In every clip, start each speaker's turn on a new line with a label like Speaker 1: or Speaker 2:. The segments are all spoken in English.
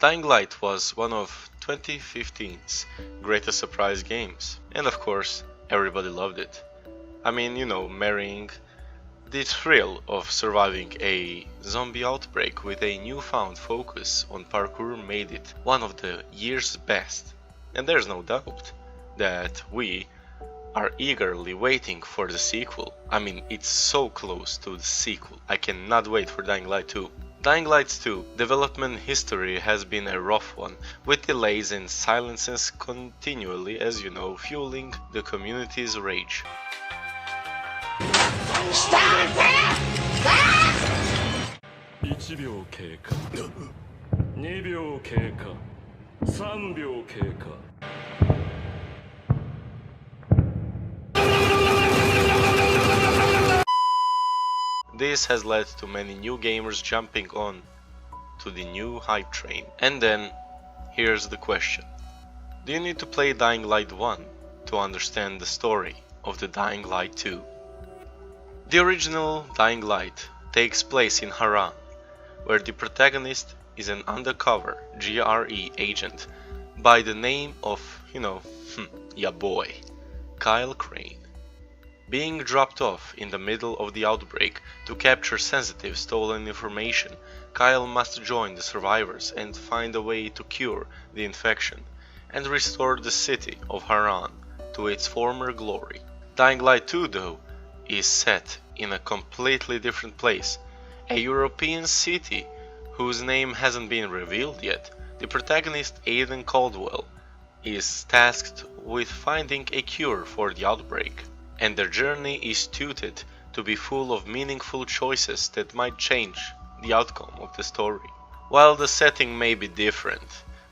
Speaker 1: Dying Light was one of 2015's greatest surprise games, and of course, everybody loved it. I mean, marrying the thrill of surviving a zombie outbreak with a newfound focus on parkour made it one of the year's best. And there's no doubt that we are eagerly waiting for the sequel. I mean, it's so close to the sequel. I cannot wait for Dying Light 2. Dying Light 2 development history has been a rough one, with delays and silences continually, as you know, fueling the community's rage.
Speaker 2: 1秒経過2秒経過3秒経過
Speaker 1: This has led to many new gamers jumping on to the new hype train. And then, here's the question. Do you need to play Dying Light 1 to understand the story of the Dying Light 2? The original Dying Light takes place in Haran, where the protagonist is an undercover GRE agent by the name of, ya boy, Kyle Crane. Being dropped off in the middle of the outbreak to capture sensitive stolen information, Kyle must join the survivors and find a way to cure the infection and restore the city of Haran to its former glory. Dying Light 2, though, is set in a completely different place, a European city whose name hasn't been revealed yet. The protagonist, Aiden Caldwell, is tasked with finding a cure for the outbreak, and their journey is tutored to be full of meaningful choices that might change the outcome of the story. While the setting may be different,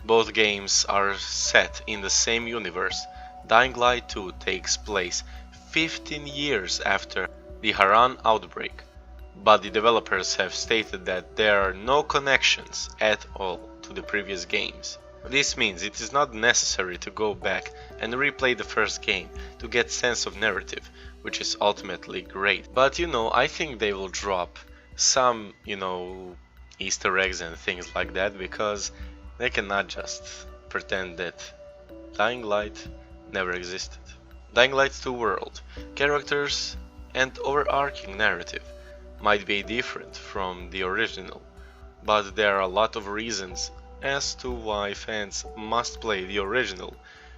Speaker 1: both games are set in the same universe. Dying Light 2 takes place 15 years after the Haran outbreak, but the developers have stated that there are no connections at all to the previous games. This means it is not necessary to go back and replay the first game to get sense of narrative, which is ultimately great. But I think they will drop some, Easter eggs and things like that, because they cannot just pretend that Dying Light never existed. Dying Light 2 world, characters and overarching narrative might be different from the original, but there are a lot of reasons as to why fans must play the original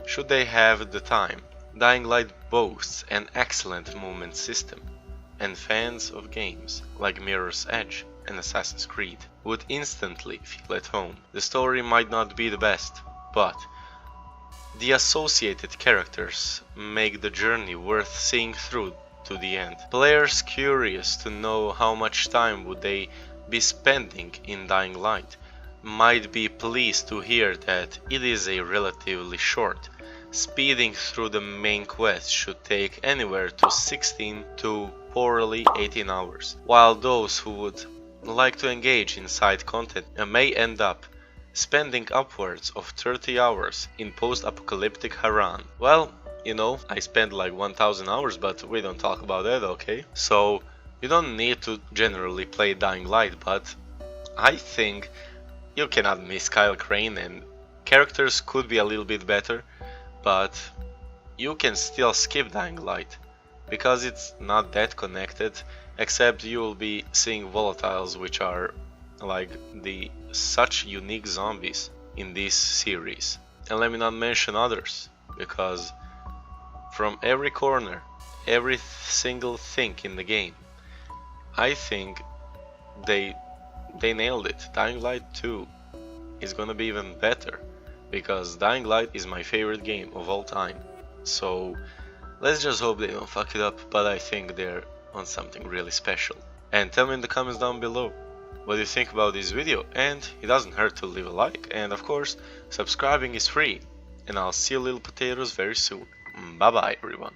Speaker 1: should they have the time. Dying Light boasts an excellent movement system, and fans of games like Mirror's Edge and Assassin's Creed would instantly feel at home. The story might not be the best, but the associated characters make the journey worth seeing through to the end. Players curious to know how much time would they be spending in Dying Light might be pleased to hear that it is a relatively short. Speeding through the main quest should take anywhere to 16 to poorly 18 hours, while those who would like to engage in side content may end up spending upwards of 30 hours in post-apocalyptic Haran. Well, I spent like 1000 hours, but we don't talk about that, okay? So you don't need to generally play Dying Light, but I think you cannot miss Kyle Crane, and characters could be a little bit better, but you can still skip Dying Light because it's not that connected, except you will be seeing volatiles, which are like the such unique zombies in this series. And let me not mention others, because from every corner, every single thing in the game, I think they nailed it. Dying Light 2 is gonna be even better, because Dying Light is my favorite game of all time. So let's just hope they don't fuck it up, but I think they're on something really special. And tell me in the comments down below what you think about this video, and it doesn't hurt to leave a like, and of course subscribing is free, and I'll see you little potatoes very soon. Bye bye everyone.